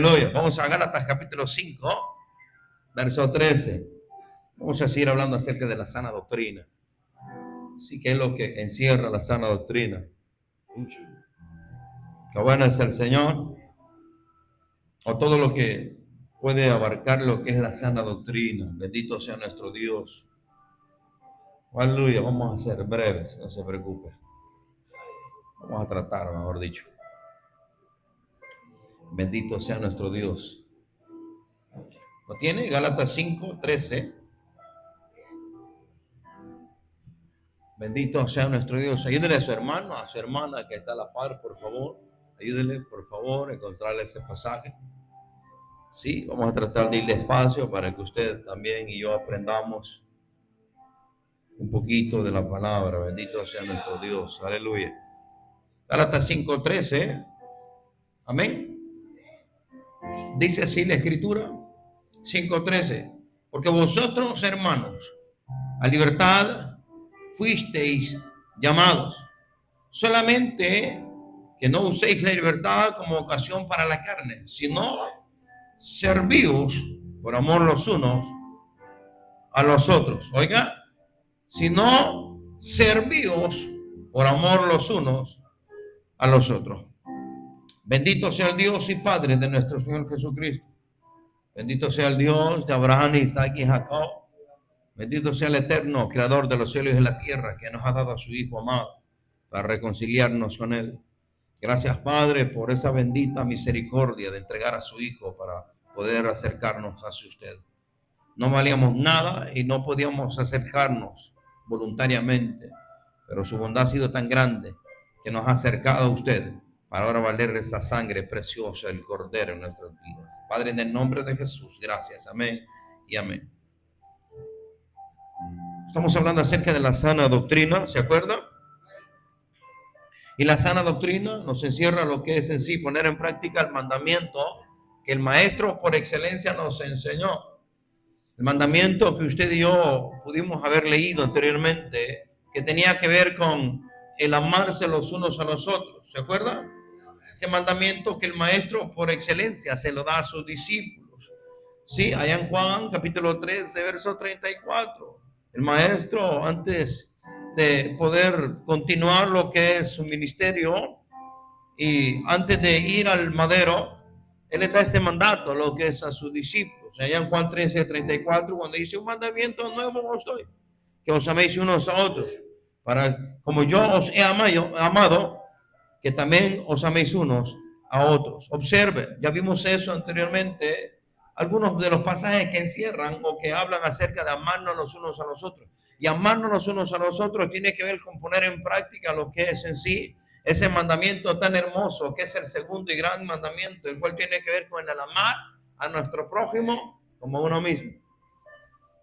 Aleluya. Vamos a Gálatas capítulo 5, verso 13. Vamos a seguir hablando acerca de la sana doctrina. Sí, que es lo que encierra la sana doctrina. Qué bueno es el Señor, o todo lo que puede abarcar lo que es la sana doctrina. Bendito sea nuestro Dios. Aleluya. Vamos a ser breves, no se preocupe. Vamos a tratar, mejor dicho. Bendito sea nuestro Dios. ¿Lo tiene? Gálatas 5, 13. Bendito sea nuestro Dios. Ayúdele a su hermano, a su hermana que está a la par, por favor. Ayúdele, por favor, a encontrarle ese pasaje. Sí, vamos a tratar de ir despacio para que usted también y yo aprendamos un poquito de la palabra. Bendito sea nuestro Dios. Aleluya. Gálatas 5:13. Amén. Dice así la escritura. 5:13. Porque vosotros, hermanos, a libertad fuisteis llamados. Solamente que no uséis la libertad como ocasión para la carne, sino servíos por amor los unos a los otros. Oiga, sino servíos por amor los unos a los otros. Bendito sea el Dios y Padre de nuestro Señor Jesucristo. Bendito sea el Dios de Abraham, Isaac y Jacob. Bendito sea el eterno creador de los cielos y de la tierra, que nos ha dado a su Hijo amado para reconciliarnos con Él. Gracias, Padre, por esa bendita misericordia de entregar a su Hijo para poder acercarnos hacia usted. No valíamos nada y no podíamos acercarnos voluntariamente, pero su bondad ha sido tan grande que nos ha acercado a usted para ahora valer esa sangre preciosa del Cordero en nuestras vidas. Padre, en el nombre de Jesús, gracias. Amén y amén. Estamos hablando acerca de la sana doctrina, ¿se acuerda? Y la sana doctrina nos encierra lo que es en sí poner en práctica el mandamiento que el maestro por excelencia nos enseñó. El mandamiento que usted y yo pudimos haber leído anteriormente, que tenía que ver con el amarse los unos a los otros. ¿Se acuerda? Ese mandamiento que el maestro por excelencia se lo da a sus discípulos. Sí, allá en Juan capítulo 13, verso 34. El maestro, antes de poder continuar lo que es su ministerio y antes de ir al madero, él le da este mandato, lo que es a sus discípulos. Allá en Juan 13, 34, cuando dice: un mandamiento nuevo os doy, que os améis unos a otros, para como yo os he amado, que también os améis unos a otros. Observe, ya vimos eso anteriormente, algunos de los pasajes que encierran o que hablan acerca de amarnos los unos a los otros. Y amarnos los unos a los otros tiene que ver con poner en práctica lo que es en sí ese mandamiento tan hermoso, que es el segundo y gran mandamiento, el cual tiene que ver con el amar a nuestro prójimo como uno mismo.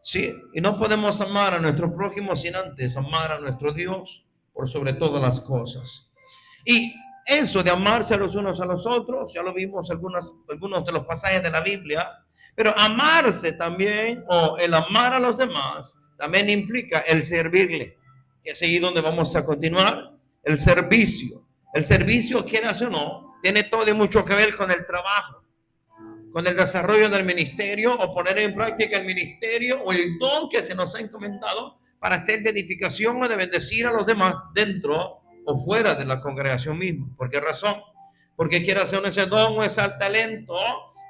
Sí, y no podemos amar a nuestro prójimo sin antes amar a nuestro Dios por sobre todas las cosas. Y eso de amarse a los unos a los otros, ya lo vimos algunos de los pasajes de la Biblia, pero amarse también, o el amar a los demás, también implica el servirle, que es ahí donde vamos a continuar, el servicio. El servicio, quieras o no, tiene todo y mucho que ver con el trabajo, con el desarrollo del ministerio, o poner en práctica el ministerio o el don que se nos ha encomendado para hacer de edificación o de bendecir a los demás dentro o fuera de la congregación misma. ¿Por qué razón? Porque quiere hacer ese don o ese talento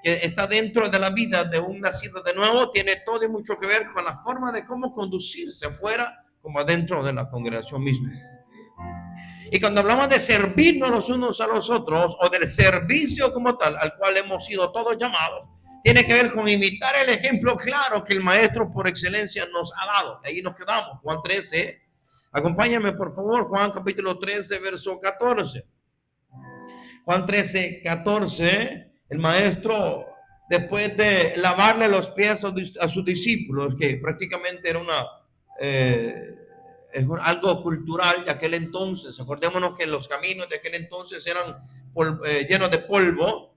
que está dentro de la vida de un nacido de nuevo, tiene todo y mucho que ver con la forma de cómo conducirse fuera como adentro de la congregación misma. Y cuando hablamos de servirnos los unos a los otros, o del servicio como tal, al cual hemos sido todos llamados, tiene que ver con imitar el ejemplo claro que el maestro por excelencia nos ha dado. Ahí nos quedamos, Juan 13. Acompáñame por favor, Juan capítulo 13, verso 14. Juan 13, 14, el maestro, después de lavarle los pies a sus discípulos, que prácticamente era algo cultural de aquel entonces. Acordémonos que los caminos de aquel entonces eran llenos de polvo,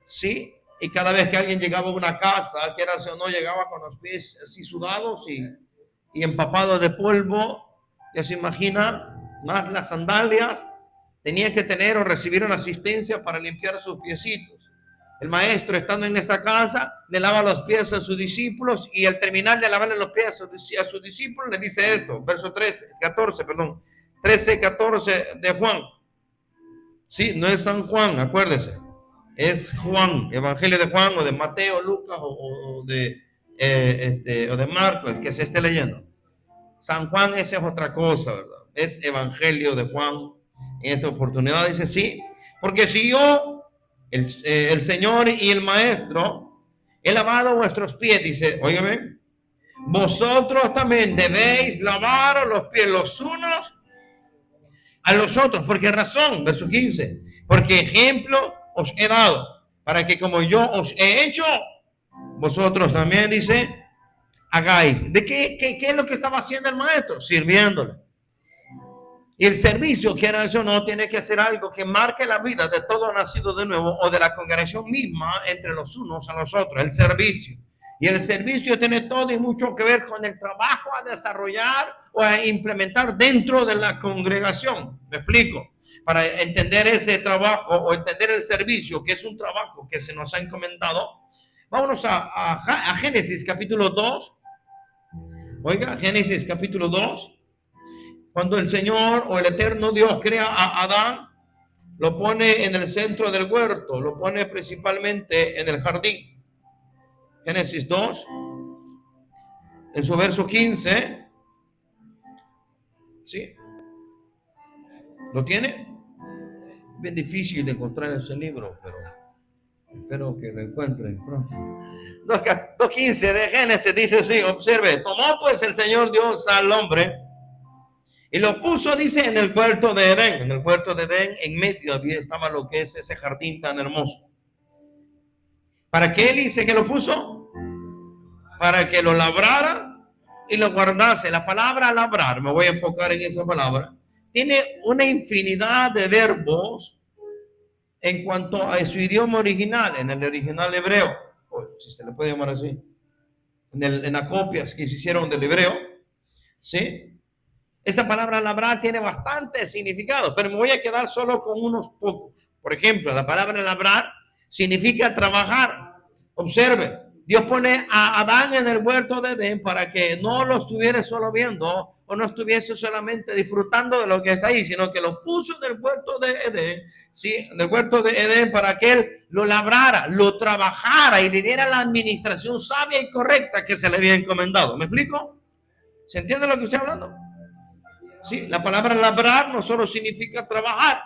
¿sí? Y cada vez que alguien llegaba a una casa, quiera o no, llegaba con los pies así sudados y empapados de polvo. Ya se imagina, más las sandalias, tenía que tener o recibir una asistencia para limpiar sus piecitos. El maestro, estando en esta casa, le lava los pies a sus discípulos y al terminar de lavarle los pies a sus discípulos, le dice esto, verso 13, 14 de Juan. Sí, no es San Juan, acuérdese. Es Juan, Evangelio de Juan o de Mateo, Lucas o de Marcos, el que se esté leyendo. San Juan, esa es otra cosa, ¿verdad? Es Evangelio de Juan. En esta oportunidad dice sí, porque si yo, el Señor y el Maestro, he lavado vuestros pies, dice, óigame, vosotros también debéis lavar los pies los unos a los otros. ¿Por qué razón? Verso 15. Porque ejemplo os he dado, para que como yo os he hecho, vosotros también, dice, hagáis. ¿De qué es lo que estaba haciendo el maestro? Sirviéndole. Y el servicio, quiera eso no, tiene que ser algo que marque la vida de todo nacido de nuevo o de la congregación misma entre los unos a los otros. El servicio. Y el servicio tiene todo y mucho que ver con el trabajo a desarrollar o a implementar dentro de la congregación. ¿Me explico? Para entender ese trabajo o entender el servicio, que es un trabajo que se nos ha encomendado, vámonos a Génesis capítulo 2. Oiga, Génesis capítulo 2. Cuando el Señor o el eterno Dios crea a Adán, lo pone en el centro del huerto, lo pone principalmente en el jardín. Génesis 2, en su verso 15. ¿Sí? ¿Lo tiene? Bien difícil de encontrar ese libro, pero espero que lo encuentren pronto. 2.15 de Génesis dice así, observe, tomó pues el Señor Dios al hombre y lo puso, dice, en el huerto de Edén. En el huerto de Edén, en medio estaba lo que es ese jardín tan hermoso. ¿Para qué él dice que lo puso? Para que lo labrara y lo guardase. La palabra labrar, me voy a enfocar en esa palabra, tiene una infinidad de verbos en cuanto a su idioma original, en el original hebreo, o si se le puede llamar así, en las copias que se hicieron del hebreo, ¿sí? Esa palabra labrar tiene bastante significado, pero me voy a quedar solo con unos pocos. Por ejemplo, la palabra labrar significa trabajar. Observe, Dios pone a Adán en el huerto de Edén para que no lo estuviera solo viendo o no estuviese solamente disfrutando de lo que está ahí, sino que lo puso en el huerto de Edén, ¿sí? En el huerto de Edén para que él lo labrara, lo trabajara y le diera la administración sabia y correcta que se le había encomendado. ¿Me explico? ¿Se entiende lo que estoy hablando? Sí, la palabra labrar no solo significa trabajar,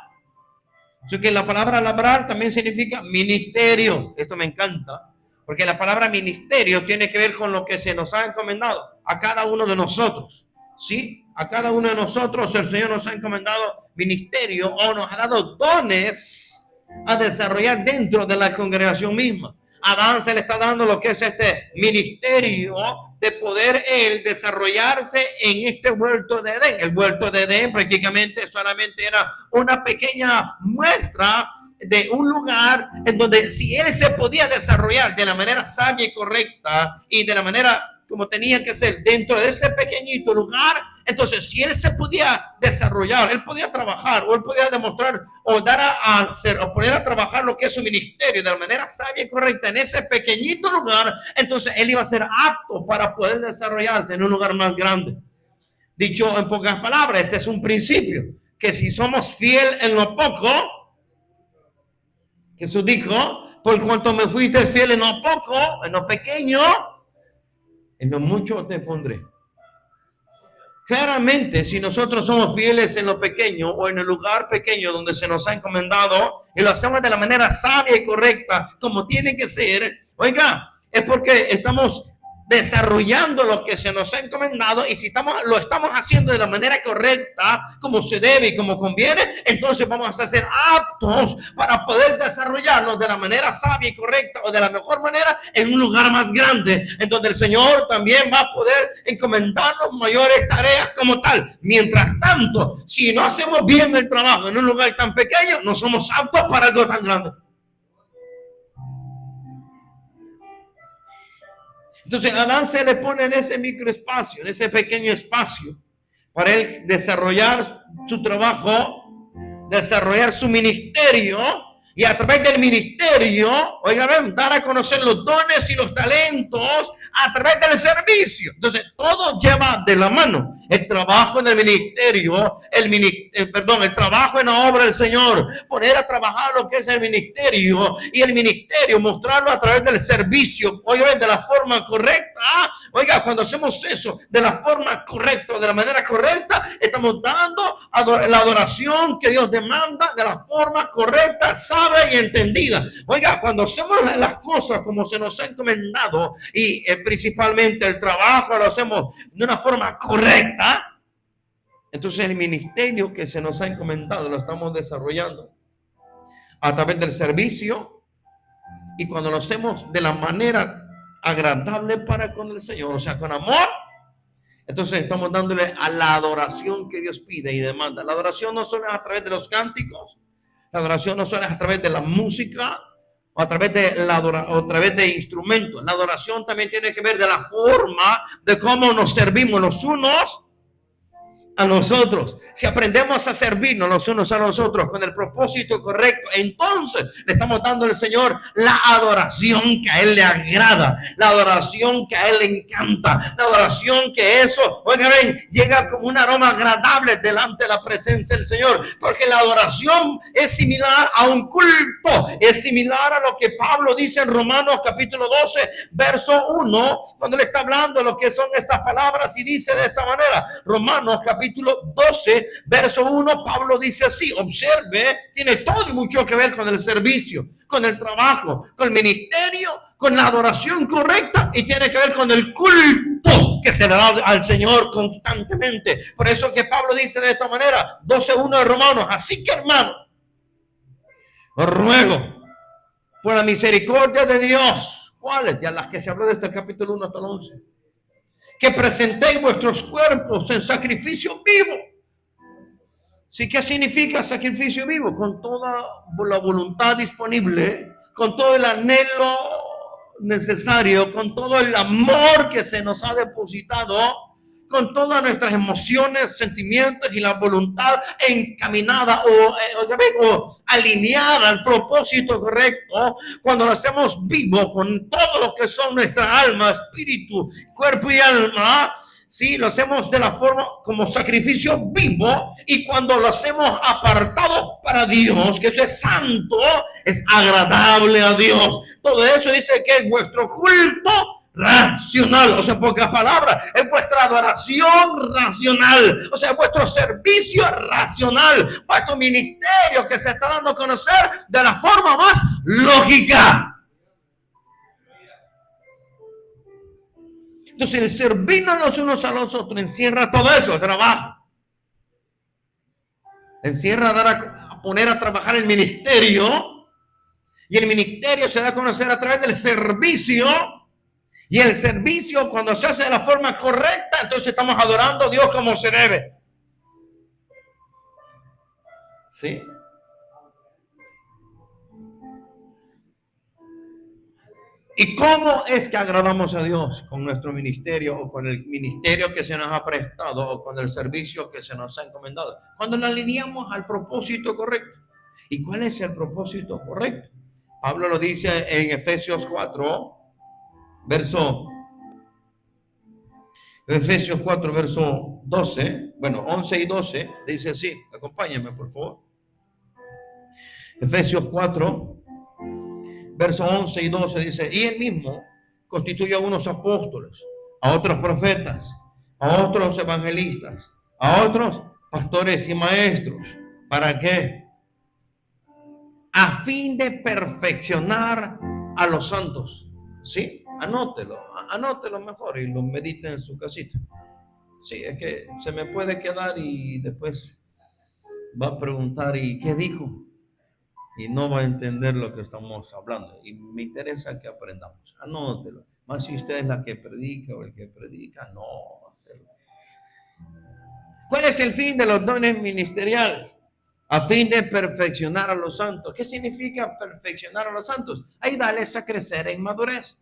sino que la palabra labrar también significa ministerio. Esto me encanta, porque la palabra ministerio tiene que ver con lo que se nos ha encomendado a cada uno de nosotros. Sí, a cada uno de nosotros el Señor nos ha encomendado ministerio o nos ha dado dones a desarrollar dentro de la congregación misma. A Adán se le está dando lo que es este ministerio de poder él desarrollarse en este huerto de Edén. El huerto de Edén prácticamente solamente era una pequeña muestra de un lugar en donde si él se podía desarrollar de la manera sabia y correcta y de la manera como tenía que ser dentro de ese pequeñito lugar, entonces si él se podía desarrollar, él podía trabajar o él podía demostrar o dar a hacer o poner a trabajar lo que es su ministerio de la manera sabia y correcta en ese pequeñito lugar, entonces él iba a ser apto para poder desarrollarse en un lugar más grande. Dicho en pocas palabras, ese es un principio, que si somos fieles en lo poco, Jesús dijo, por cuanto me fuiste fiel en lo poco, en lo pequeño, en lo mucho te pondré. Claramente, si nosotros somos fieles en lo pequeño o en el lugar pequeño donde se nos ha encomendado y lo hacemos de la manera sabia y correcta, como tiene que ser, oiga, es porque estamos desarrollando lo que se nos ha encomendado y si lo estamos haciendo de la manera correcta, como se debe y como conviene, entonces vamos a ser aptos para poder desarrollarnos de la manera sabia y correcta o de la mejor manera en un lugar más grande, en donde el Señor también va a poder encomendarnos mayores tareas como tal. Mientras tanto, si no hacemos bien el trabajo en un lugar tan pequeño, no somos aptos para algo tan grande. Entonces Adán se le pone en ese microespacio, en ese pequeño espacio, para él desarrollar su trabajo, desarrollar su ministerio, Y a través del ministerio, oigan, dar a conocer los dones y los talentos a través del servicio. Entonces, todo lleva de la mano. El trabajo en el ministerio, el trabajo en la obra del Señor, poner a trabajar lo que es el ministerio y el ministerio mostrarlo a través del servicio, oigan, de la forma correcta. Oiga, cuando hacemos eso de la forma correcta, de la manera correcta, estamos dando la adoración que Dios demanda de la forma correcta, sabia y entendida. Oiga, cuando hacemos las cosas como se nos ha encomendado y principalmente el trabajo lo hacemos de una forma correcta, entonces el ministerio que se nos ha encomendado lo estamos desarrollando a través del servicio, y cuando lo hacemos de la manera agradable para con el Señor, o sea, con amor, entonces estamos dándole a la adoración que Dios pide y demanda. La adoración no solo es a través de los cánticos, la adoración no solo es a través de la música o a través de instrumentos. La adoración también tiene que ver de la forma de cómo nos servimos los unos a nosotros. Si aprendemos a servirnos los unos a los otros con el propósito correcto, entonces le estamos dando al Señor la adoración que a Él le agrada, la adoración que a Él le encanta, la adoración que eso, oigan, llega como un aroma agradable delante de la presencia del Señor, porque la adoración es similar a un culto, es similar a lo que Pablo dice en Romanos capítulo 12, verso 1, cuando le está hablando de lo que son estas palabras, y dice de esta manera, Romanos capítulo 12, verso 1, Pablo dice así, observe, tiene todo y mucho que ver con el servicio, con el trabajo, con el ministerio, con la adoración correcta, y tiene que ver con el culto que se le da al Señor constantemente. Por eso que Pablo dice de esta manera, 12:1 de Romanos, así que hermanos, os ruego por la misericordia de Dios, ¿cuáles? De las que se habló desde el capítulo 1 hasta el 11, que presentéis vuestros cuerpos en sacrificio vivo. ¿Sí? ¿Qué significa sacrificio vivo? Con toda la voluntad disponible, con todo el anhelo necesario, con todo el amor que se nos ha depositado, con todas nuestras emociones, sentimientos y la voluntad encaminada o alineada al propósito correcto. Cuando lo hacemos vivo con todo lo que son nuestra alma, espíritu, cuerpo y alma, sí, lo hacemos de la forma como sacrificio vivo, y cuando lo hacemos apartado para Dios, que eso es santo, es agradable a Dios. Todo eso dice que es vuestro culto racional, o sea, en pocas palabras, es vuestra adoración racional, o sea, es vuestro servicio racional, vuestro ministerio que se está dando a conocer de la forma más lógica. Entonces, el servirnos los unos a los otros encierra todo eso, el trabajo. Encierra a poner a trabajar el ministerio, y el ministerio se da a conocer a través del servicio. Y el servicio, cuando se hace de la forma correcta, entonces estamos adorando a Dios como se debe. ¿Sí? ¿Y cómo es que agradamos a Dios? Con nuestro ministerio, o con el ministerio que se nos ha prestado, o con el servicio que se nos ha encomendado. Cuando lo alineamos al propósito correcto. ¿Y cuál es el propósito correcto? Pablo lo dice en Efesios 4, verso 12, bueno, 11 y 12, dice así, acompáñenme por favor. Efesios 4, verso 11 y 12 dice, y él mismo constituyó a unos apóstoles, a otros profetas, a otros evangelistas, a otros pastores y maestros. ¿Para qué? A fin de perfeccionar a los santos. ¿Sí? Anótelo mejor y lo medite en su casita. Sí, es que se me puede quedar y después va a preguntar, ¿y qué dijo? Y no va a entender lo que estamos hablando. Y me interesa que aprendamos. Anótelo. Más si usted es la que predica o el que predica, no. ¿Cuál es el fin de los dones ministeriales? A fin de perfeccionar a los santos. ¿Qué significa perfeccionar a los santos? Ayudarles a crecer en madurez.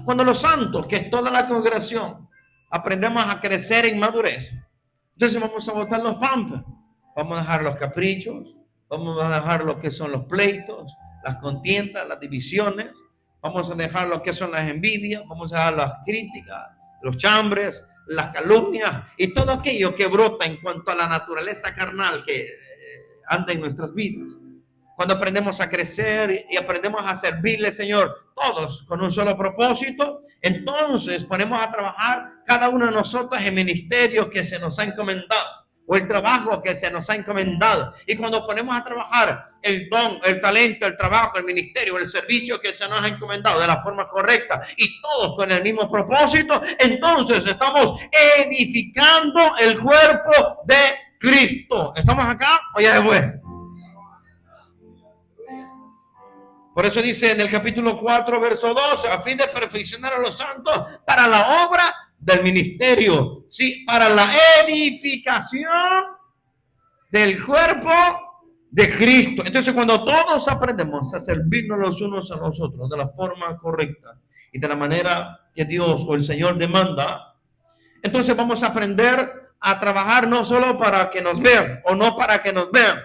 Cuando los santos, que es toda la congregación, aprendemos a crecer en madurez, entonces vamos a botar los pampas, vamos a dejar los caprichos, Vamos a dejar lo que son los pleitos, las contiendas, las divisiones. Vamos a dejar lo que son las envidias. Vamos a dejar las críticas, los chambres, las calumnias y todo aquello que brota en cuanto a la naturaleza carnal que anda en nuestras vidas. Cuando aprendemos a crecer y aprendemos a servirle, Señor, todos con un solo propósito, entonces ponemos a trabajar cada uno de nosotros en ministerio que se nos ha encomendado o el trabajo que se nos ha encomendado. Y cuando ponemos a trabajar el don, el talento, el trabajo, el ministerio, el servicio que se nos ha encomendado de la forma correcta y todos con el mismo propósito, entonces estamos edificando el cuerpo de Cristo. ¿Estamos acá o ya después? Por eso dice en el capítulo 4, verso 12, a fin de perfeccionar a los santos para la obra del ministerio, sí, para la edificación del cuerpo de Cristo. Entonces, cuando todos aprendemos a servirnos los unos a los otros de la forma correcta y de la manera que Dios o el Señor demanda, entonces vamos a aprender a trabajar no solo para que nos vean o no para que nos vean.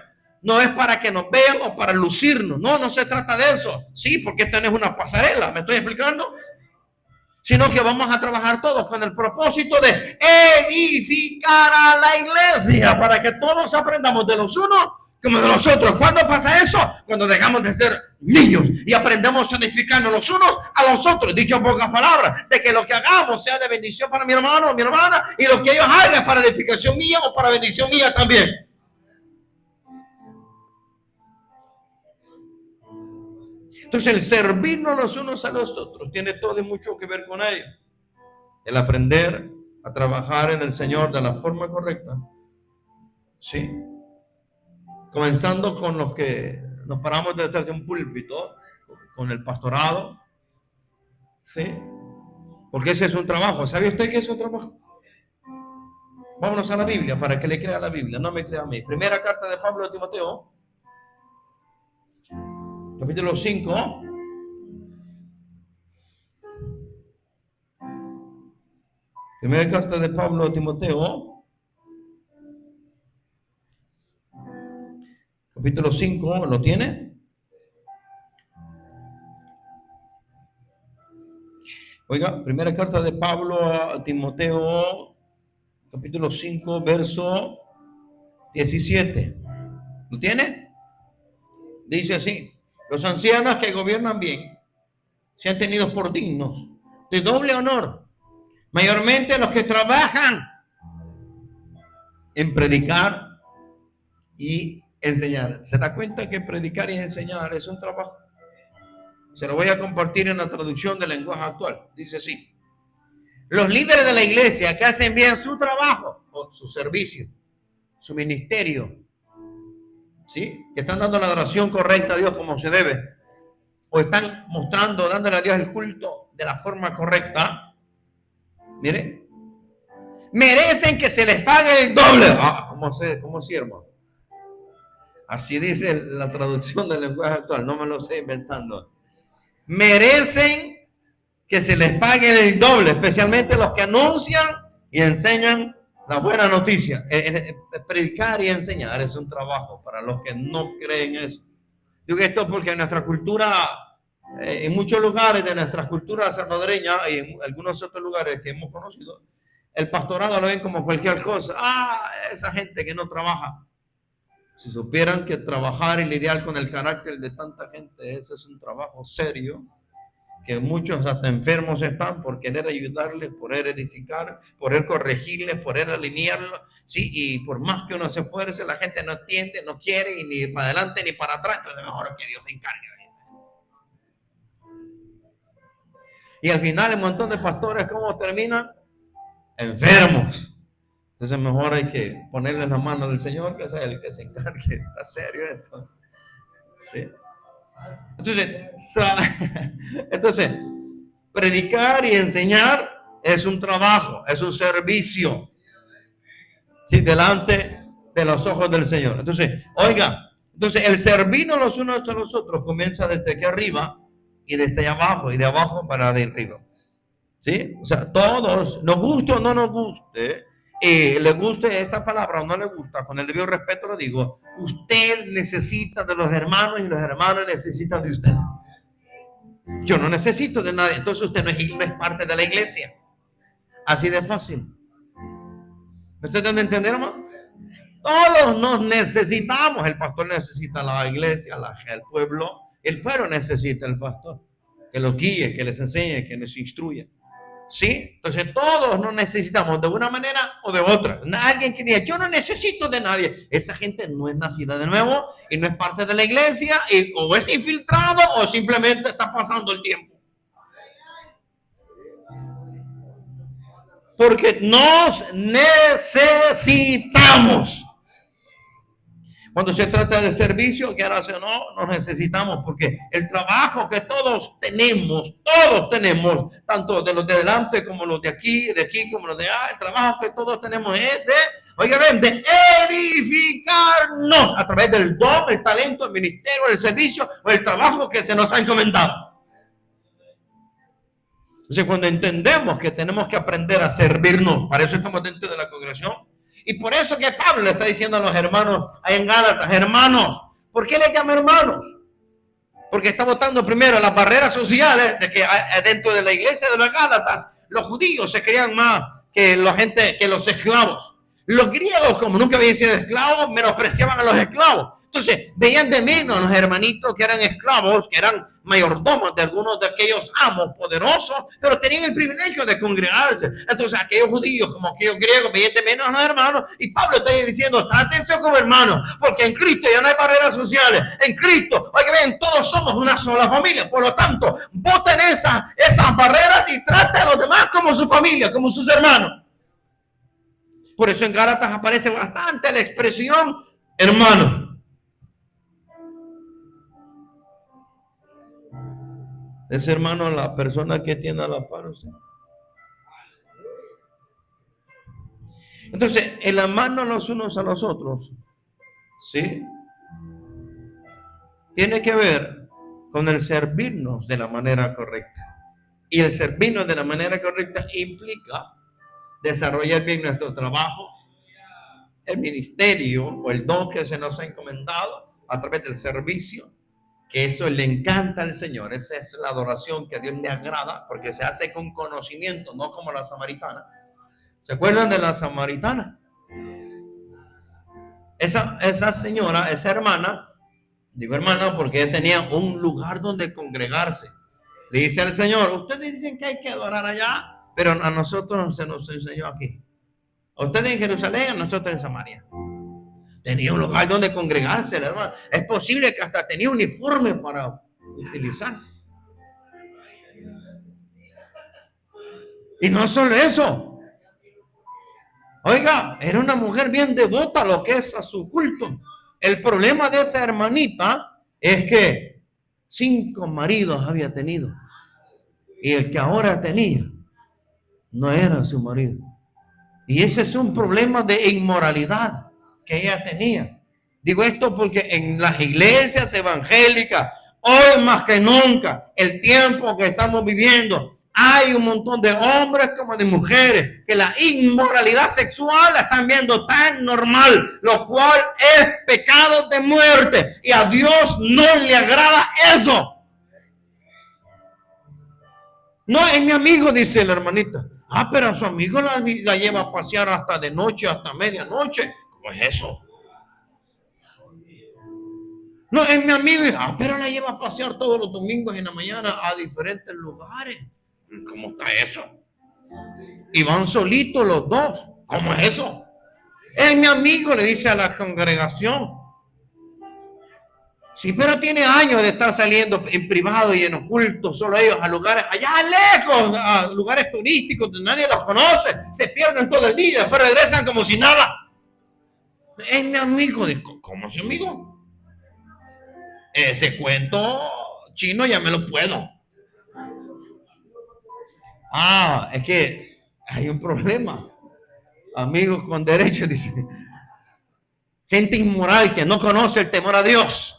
No es para que nos vean o para lucirnos. No, no se trata de eso. Sí, porque esta no es una pasarela. ¿Me estoy explicando? Sino que vamos a trabajar todos con el propósito de edificar a la iglesia para que todos aprendamos de los unos como de los otros. ¿Cuándo pasa eso? Cuando dejamos de ser niños y aprendemos a edificarnos los unos a los otros. Dicho en pocas palabras, de que lo que hagamos sea de bendición para mi hermano o mi hermana y lo que ellos hagan para edificación mía o para bendición mía también. Entonces el servirnos los unos a los otros tiene todo y mucho que ver con ello. El aprender a trabajar en el Señor de la forma correcta. Sí. Comenzando con los que nos paramos detrás de un púlpito, con el pastorado. Sí. Porque ese es un trabajo. ¿Sabe usted que es un trabajo? Vámonos a la Biblia para que le crea a la Biblia. No me crea a mí. Primera carta de Pablo a Timoteo. Capítulo 5. Primera carta de Pablo a Timoteo. Capítulo 5, ¿lo tiene? Oiga, primera carta de Pablo a Timoteo, capítulo 5, verso 17. ¿Lo tiene? Dice así: los ancianos que gobiernan bien sean tenidos por dignos de doble honor, mayormente los que trabajan en predicar y enseñar. ¿Se da cuenta que predicar y enseñar es un trabajo? Se lo voy a compartir en la traducción del lenguaje actual. Dice así: los líderes de la iglesia que hacen bien su trabajo, o su servicio, su ministerio, ¿sí? Que están dando la adoración correcta a Dios como se debe, o están mostrando, dándole a Dios el culto de la forma correcta, mire, merecen que se les pague el doble. ¿Cómo siervo? Así dice la traducción del lenguaje actual, no me lo estoy inventando. Merecen que se les pague el doble, especialmente los que anuncian y enseñan la buena noticia. Predicar y enseñar es un trabajo para los que no creen eso. Digo esto porque en nuestra cultura, en muchos lugares de nuestra cultura salvadoreña y en algunos otros lugares que hemos conocido, el pastorado lo ven como cualquier cosa. Esa gente que no trabaja. Si supieran que trabajar y lidiar con el carácter de tanta gente, ese es un trabajo serio, que muchos hasta enfermos están por querer ayudarles, por querer edificar, por querer corregirles, por querer alinearlos, ¿sí? Y por más que uno se esfuerce, la gente no entiende, no quiere, y ni para adelante ni para atrás. Entonces mejor que Dios se encargue de eso. Y al final un montón de pastores, ¿cómo terminan? Enfermos. Entonces mejor hay que ponerle en la mano del Señor, que sea el que se encargue. Está serio esto. Sí. Entonces, predicar y enseñar es un trabajo, es un servicio, ¿sí? Delante de los ojos del Señor. Entonces, oiga, el servirnos los unos a los otros comienza desde aquí arriba y desde allá abajo y de abajo para de arriba. ¿Sí? O sea, todos, nos guste o no nos guste, le guste esta palabra o no le gusta, con el debido respeto lo digo, usted necesita de los hermanos y los hermanos necesitan de usted. Yo no necesito de nadie, entonces usted no es parte de la iglesia. Así de fácil. ¿Ustedes deben entender, hermano? Todos nos necesitamos. El pastor necesita la iglesia, el pueblo necesita el pastor, que los guíe, que les enseñe, que les instruya. ¿Sí? Entonces todos nos necesitamos de una manera o de otra. Alguien que diga, yo no necesito de nadie, esa gente no es nacida de nuevo y no es parte de la iglesia, o es infiltrado o simplemente está pasando el tiempo. Porque nos necesitamos. Cuando se trata de servicio, que ahora no, nos necesitamos, porque el trabajo que todos tenemos, tanto de los de delante como los de aquí como los de allá, el trabajo que todos tenemos es de edificarnos a través del don, el talento, el ministerio, el servicio o el trabajo que se nos ha encomendado. Entonces, cuando entendemos que tenemos que aprender a servirnos, para eso estamos dentro de la congregación. Y por eso que Pablo le está diciendo a los hermanos ahí en Gálatas, hermanos, ¿por qué le llama hermanos? Porque está votando primero las barreras sociales de que dentro de la iglesia de los Gálatas, los judíos se creían más que la gente, que los esclavos. Los griegos, como nunca habían sido esclavos, menospreciaban a los esclavos. Entonces, veían de menos a los hermanitos que eran esclavos, que eran mayordomos de algunos de aquellos amos poderosos, pero tenían el privilegio de congregarse. Entonces, aquellos judíos como aquellos griegos veían de menos a los hermanos, y Pablo está diciendo, trátense como hermanos, porque en Cristo ya no hay barreras sociales. En Cristo, oigan, ven, todos somos una sola familia. Por lo tanto, voten esas barreras y traten a los demás como su familia, como sus hermanos. Por eso en Gálatas aparece bastante la expresión hermano. Ese hermano, la persona que tiene a la par. ¿Sí? Entonces, el amarnos los unos a los otros, ¿sí? Tiene que ver con el servirnos de la manera correcta. Y el servirnos de la manera correcta implica desarrollar bien nuestro trabajo, el ministerio o el don que se nos ha encomendado a través del servicio, que eso le encanta al Señor. Esa es la adoración que a Dios le agrada, porque se hace con conocimiento, no como la samaritana. ¿Se acuerdan de la samaritana? Esa señora, esa hermana, digo hermana porque ella tenía un lugar donde congregarse. Le dice al Señor, ustedes dicen que hay que adorar allá, pero a nosotros se nos enseñó aquí. A ustedes en Jerusalén, a nosotros en Samaria. Tenía un lugar donde congregarse, hermano. Es posible que hasta tenía uniforme para utilizar. Y no solo eso. Oiga, era una mujer bien devota a lo que es a su culto. El problema de esa hermanita es que 5 maridos había tenido. Y el que ahora tenía no era su marido. Y ese es un problema de inmoralidad que ella tenía. Digo esto porque en las iglesias evangélicas, hoy más que nunca, el tiempo que estamos viviendo, hay un montón de hombres como de mujeres que la inmoralidad sexual la están viendo tan normal, lo cual es pecado de muerte, y a Dios no le agrada eso. No, es mi amigo, dice la hermanita. Ah, pero a su amigo la lleva a pasear hasta de noche, hasta medianoche. ¿Cómo es eso? No, es mi amigo. Ah, pero la lleva a pasear todos los domingos en la mañana a diferentes lugares. ¿Cómo está eso? Y van solitos los dos. ¿Cómo es eso? Es mi amigo, le dice a la congregación. Sí, pero tiene años de estar saliendo en privado y en oculto, solo ellos, a lugares allá lejos, a lugares turísticos donde nadie los conoce, se pierden todo el día, pero regresan como si nada. Es mi amigo. ¿Cómo es mi amigo? Ese cuento chino ya me lo puedo. Ah, es que hay un problema. Amigos con derecho, dice. Gente inmoral que no conoce el temor a Dios.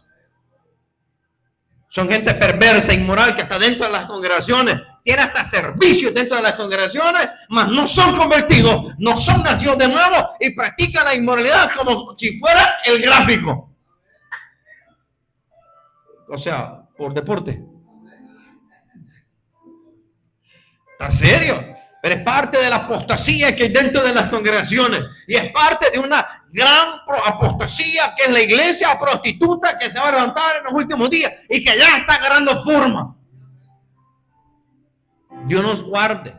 Son gente perversa, inmoral, que hasta dentro de las congregaciones tiene hasta servicios dentro de las congregaciones, mas no son convertidos, no son nacidos de nuevo y practican la inmoralidad como si fuera el gráfico. O sea, por deporte. ¿Está serio? Pero es parte de la apostasía que hay dentro de las congregaciones. Y es parte de una gran apostasía que es la iglesia prostituta que se va a levantar en los últimos días y que ya está agarrando forma. Dios nos guarde.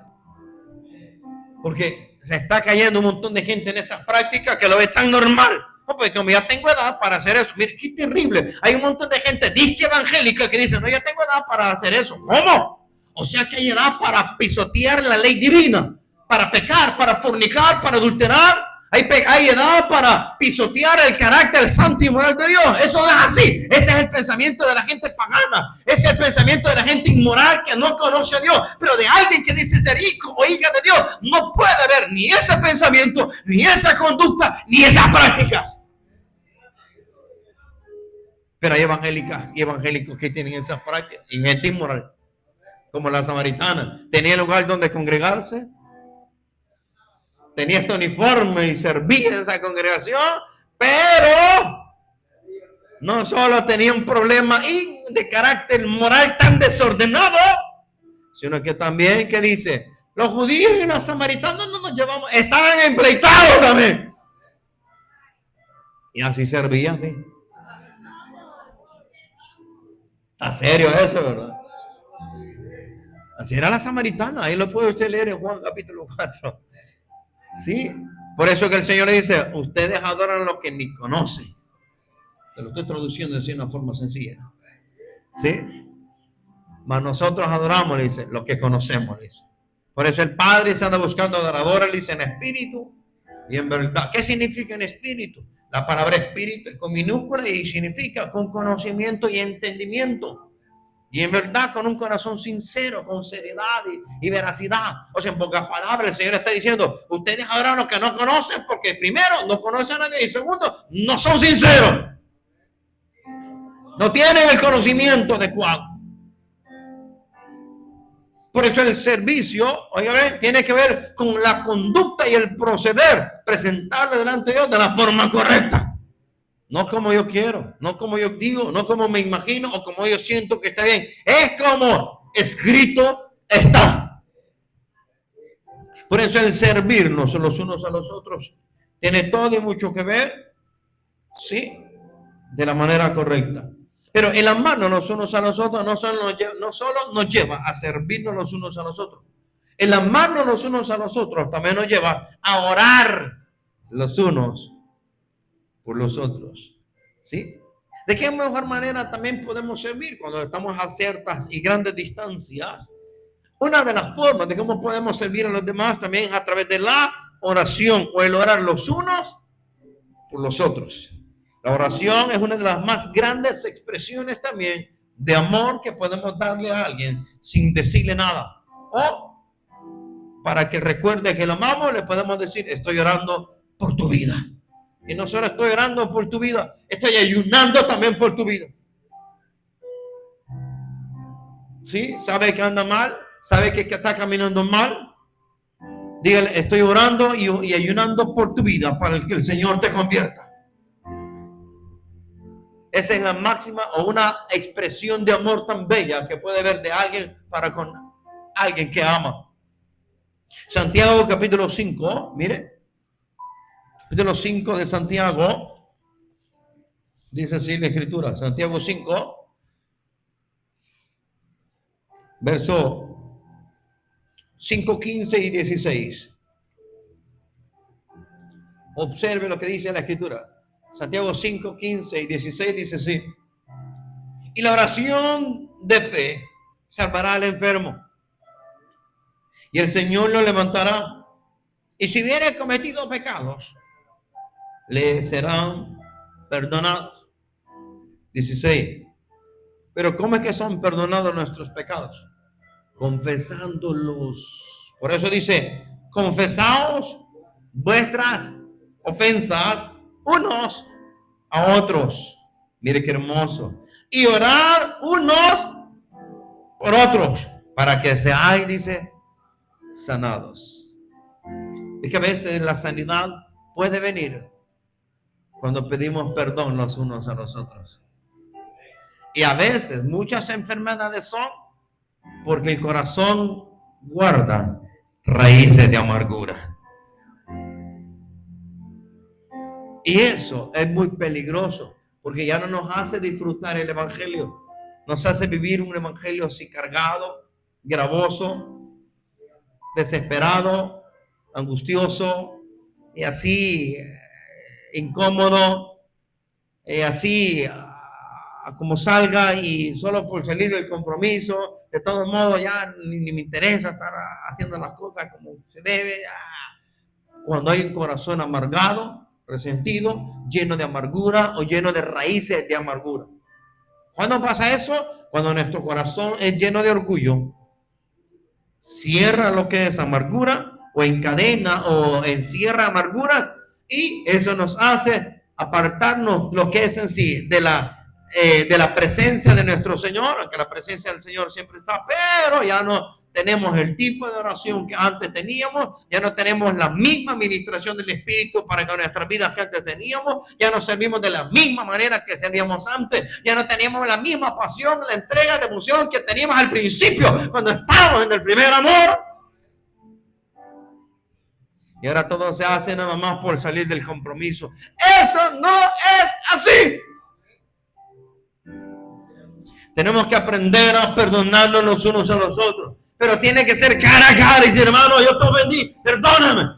Porque se está cayendo un montón de gente en esas prácticas que lo ve tan normal. No, pues como ya tengo edad para hacer eso. Mire, qué terrible. Hay un montón de gente disque evangélica que dice, no, ya tengo edad para hacer eso. ¿Cómo? O sea que hay edad para pisotear la ley divina, para pecar, para fornicar, para adulterar. Hay edad para pisotear el carácter santo y moral de Dios. Eso es así. Ese es el pensamiento de la gente pagana. Ese es el pensamiento de la gente inmoral que no conoce a Dios. Pero de alguien que dice ser hijo o hija de Dios, no puede haber ni ese pensamiento, ni esa conducta, ni esas prácticas. Pero hay evangélicas y evangélicos que tienen esas prácticas y gente inmoral. Como la samaritana, tenía lugar donde congregarse, tenía este uniforme y servía en esa congregación, pero no solo tenía un problema de carácter moral tan desordenado, sino que también, ¿qué dice? Los judíos y los samaritanos no nos llevamos, estaban empleitados también. Y así servían, ¿sí? Está serio eso, ¿verdad? Así era la samaritana, ahí lo puede usted leer en Juan capítulo 4. Sí, por eso que el Señor le dice, ustedes adoran lo que ni conocen. Se lo estoy traduciendo así de una forma sencilla. Sí, mas nosotros adoramos, le dice, lo que conocemos, le dice. Por eso el Padre se anda buscando adoradores, le dice, en espíritu y en verdad. ¿Qué significa en espíritu? La palabra espíritu es con minúscula y significa con conocimiento y entendimiento. Y en verdad con un corazón sincero, con seriedad y veracidad. O sea, en pocas palabras el Señor está diciendo, ustedes adoran lo que no conocen porque primero no conocen a Dios y segundo no son sinceros. No tienen el conocimiento adecuado. Por eso el servicio, oigan, tiene que ver con la conducta y el proceder, presentarle delante de Dios de la forma correcta. No como yo quiero, no como yo digo, no como me imagino o como yo siento que está bien. Es como escrito está. Por eso el servirnos los unos a los otros tiene todo y mucho que ver, ¿sí? De la manera correcta. Pero el amarnos los unos a los otros no solo nos lleva a servirnos los unos a los otros. El amarnos los unos a los otros también nos lleva a orar los unos por los otros, ¿sí? ¿De qué mejor manera también podemos servir cuando estamos a ciertas y grandes distancias? Una de las formas de cómo podemos servir a los demás también es a través de la oración o el orar los unos por los otros. La oración es una de las más grandes expresiones también de amor que podemos darle a alguien sin decirle nada. O para que recuerde que lo amamos, le podemos decir, estoy orando por tu vida. Y no solo estoy orando por tu vida, estoy ayunando también por tu vida. ¿Sí? ¿Sabe que anda mal? ¿Sabe que está caminando mal? Dígale, estoy orando y ayunando por tu vida para que el Señor te convierta. Esa es la máxima o una expresión de amor tan bella que puede haber de alguien para con alguien que ama. Santiago capítulo 5, mire. Capítulo 5 de Santiago, dice así la escritura, Santiago 5, verso 5, 15 y 16. Observe lo que dice la escritura. Santiago 5, 15 y 16 dice así. Y la oración de fe salvará al enfermo, y el Señor lo levantará. Y si hubiere cometido pecados, le serán perdonados. 16. Pero ¿cómo es que son perdonados nuestros pecados? Confesándolos. Por eso dice, confesaos vuestras ofensas unos a otros. Mire qué hermoso. Y orad unos por otros para que seáis, dice, sanados. Es que a veces la sanidad puede venir cuando pedimos perdón los unos a los otros. Y a veces muchas enfermedades son porque el corazón guarda raíces de amargura. Y eso es muy peligroso, porque ya no nos hace disfrutar el evangelio. Nos hace vivir un evangelio así cargado, gravoso, desesperado, angustioso y así incómodo, así como salga y solo por salir del compromiso. De todos modos ya ni me interesa estar haciendo las cosas como se debe. Cuando hay un corazón amargado, resentido, lleno de amargura o lleno de raíces de amargura. ¿Cuándo pasa eso? Cuando nuestro corazón es lleno de orgullo, cierra lo que es amargura o encadena o encierra amarguras, y eso nos hace apartarnos lo que es en sí de la presencia de nuestro Señor, aunque la presencia del Señor siempre está, pero ya no tenemos el tipo de oración que antes teníamos, ya no tenemos la misma administración del Espíritu para con nuestras vidas que antes teníamos, ya no servimos de la misma manera que servíamos antes, ya no teníamos la misma pasión, la entrega, devoción que teníamos al principio, cuando estábamos en el primer amor. Y ahora todo se hace nada más por salir del compromiso. Eso no es así. Tenemos que aprender a perdonarnos los unos a los otros. Pero tiene que ser cara a cara y decir, hermano, yo te ofendí, perdóname.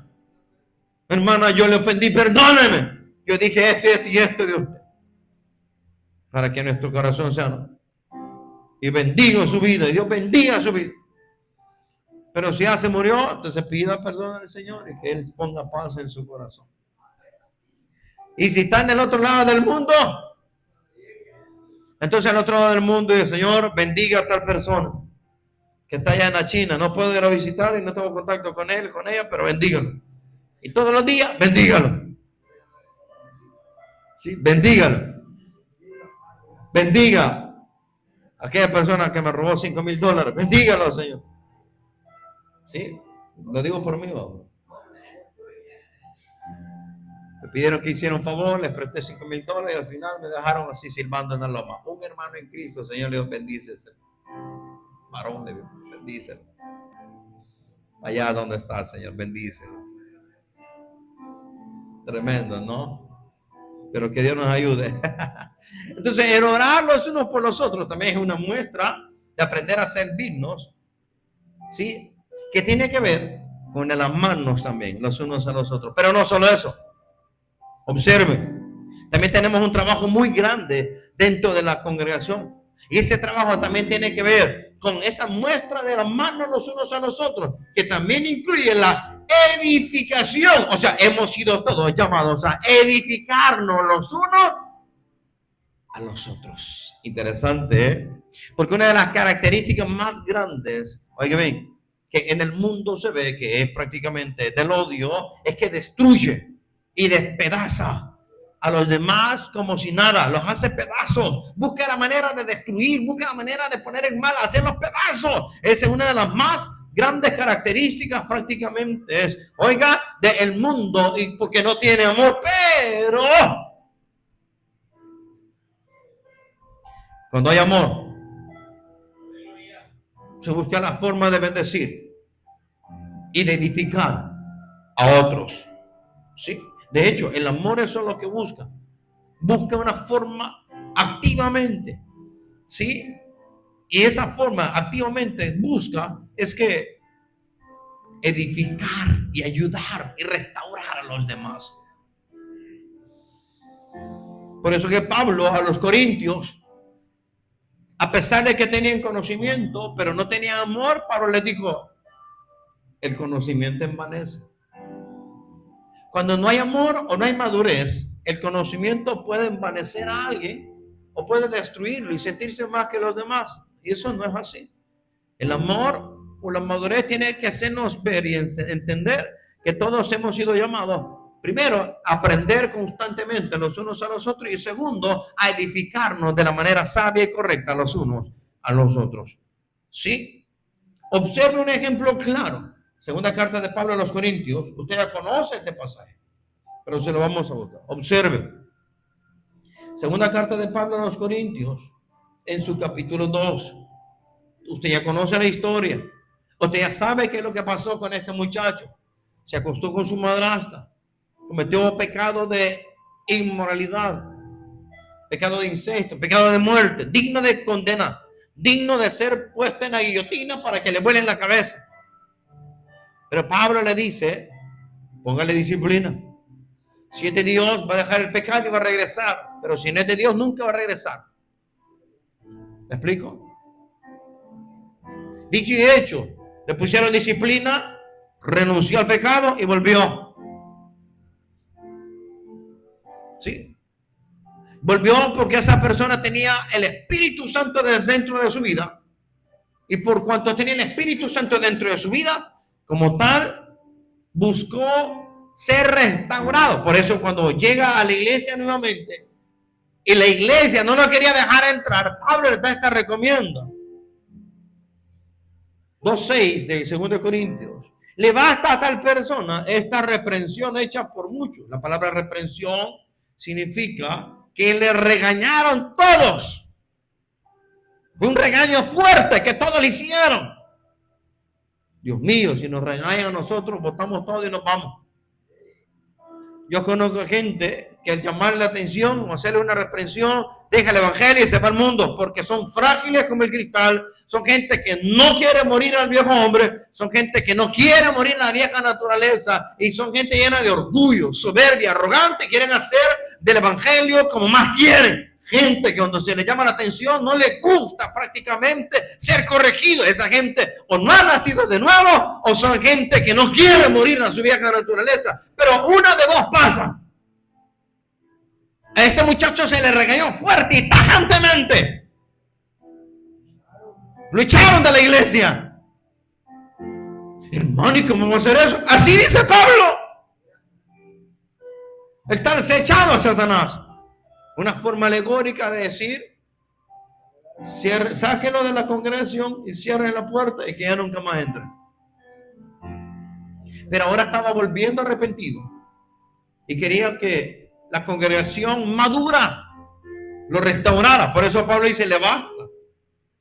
Hermana, yo le ofendí, perdóname. Yo dije esto y esto de usted. Para que nuestro corazón sea. Y bendigo su vida. Y Dios bendiga su vida. Pero si ya se murió, entonces pida perdón al Señor y que Él ponga paz en su corazón. Y si está en el otro lado del mundo, entonces al otro lado del mundo dice, Señor, bendiga a tal persona que está allá en la China. No puedo ir a visitar y no tengo contacto con él, con ella, pero bendígalo. Y todos los días, bendígalo. ¿Sí? Bendígalo. Bendiga a aquella persona que me robó $5,000. Bendígalo, Señor. ¿Sí? Lo digo por mí, ¿no? Me pidieron que hiciera un favor, les presté $5,000 y al final me dejaron así silbando en la loma. Un hermano en Cristo, Señor, le dijo, bendícese. Varón, le dijo, bendícelo. Allá donde está, Señor, bendícelo. Tremendo, ¿no? Pero que Dios nos ayude. Entonces, el orar los unos por los otros también es una muestra de aprender a servirnos, ¿sí? Que tiene que ver con el amarnos también los unos a los otros. Pero no solo eso. Observen, también tenemos un trabajo muy grande dentro de la congregación. Y ese trabajo también tiene que ver con esa muestra de amarnos los unos a los otros, que también incluye la edificación. O sea, hemos sido todos llamados a edificarnos los unos a los otros. Interesante, ¿eh? Porque una de las características más grandes, oigan bien, que en el mundo se ve que es prácticamente del odio, es que destruye y despedaza a los demás como si nada, los hace pedazos, busca la manera de destruir, busca la manera de poner en mal, hacerlos pedazos. Esa es una de las más grandes características prácticamente, es, oiga, del mundo, y porque no tiene amor. Pero cuando hay amor, se busca la forma de bendecir y de edificar a otros, ¿sí? De hecho, el amor eso es lo que busca. Busca una forma activamente, ¿sí? Y esa forma activamente busca es que edificar y ayudar y restaurar a los demás. Por eso que Pablo a los corintios, a pesar de que tenían conocimiento, pero no tenían amor, Pablo les dijo, el conocimiento envanece. Cuando no hay amor o no hay madurez, el conocimiento puede envanecer a alguien o puede destruirlo y sentirse más que los demás. Y eso no es así. El amor o la madurez tiene que hacernos ver y entender que todos hemos sido llamados, primero, a aprender constantemente los unos a los otros, y segundo, a edificarnos de la manera sabia y correcta los unos a los otros. ¿Sí? Observe un ejemplo claro. Segunda carta de Pablo a los Corintios. Usted ya conoce este pasaje, pero se lo vamos a buscar. Observe. Segunda carta de Pablo a los Corintios, en su capítulo 2. Usted ya conoce la historia. Usted ya sabe qué es lo que pasó con este muchacho. Se acostó con su madrastra. Cometió pecado de inmoralidad, pecado de incesto, pecado de muerte, digno de condena, digno de ser puesto en la guillotina para que le vuelen la cabeza. Pero Pablo le dice, póngale disciplina. Si es de Dios, va a dejar el pecado y va a regresar. Pero si no es de Dios, nunca va a regresar. ¿Me explico? Dicho y hecho, le pusieron disciplina, renunció al pecado y volvió. ¿Sí? Volvió porque esa persona tenía el Espíritu Santo dentro de su vida. Y por cuanto tenía el Espíritu Santo dentro de su vida, como tal, buscó ser restaurado. Por eso cuando llega a la iglesia nuevamente y la iglesia no lo quería dejar entrar, Pablo le da esta recomienda. 2:6 de 2 Corintios. Le basta a tal persona esta reprensión hecha por muchos. La palabra reprensión significa que le regañaron todos. Un regaño fuerte que todos le hicieron. Dios mío, si nos regañan a nosotros, botamos todo y nos vamos. Yo conozco gente que al llamarle la atención o hacerle una reprensión, deja el evangelio y se va al mundo, porque son frágiles como el cristal, son gente que no quiere morir al viejo hombre, son gente que no quiere morir a la vieja naturaleza, y son gente llena de orgullo, soberbia, arrogante, quieren hacer del evangelio como más quieren. Gente que cuando se le llama la atención no le gusta prácticamente ser corregido. Esa gente o no ha nacido de nuevo o son gente que no quiere morir a su vieja naturaleza. Pero una de dos pasa. A este muchacho se le regañó fuerte y tajantemente. Lo echaron de la iglesia. Hermano, ¿y cómo vamos a hacer eso? Así dice Pablo. El tal se ha echado a Satanás. Una forma alegórica de decir, sáquenlo de la congregación y cierren la puerta y que ya nunca más entre. Pero ahora estaba volviendo arrepentido y quería que la congregación madura lo restaurara. Por eso Pablo dice, le basta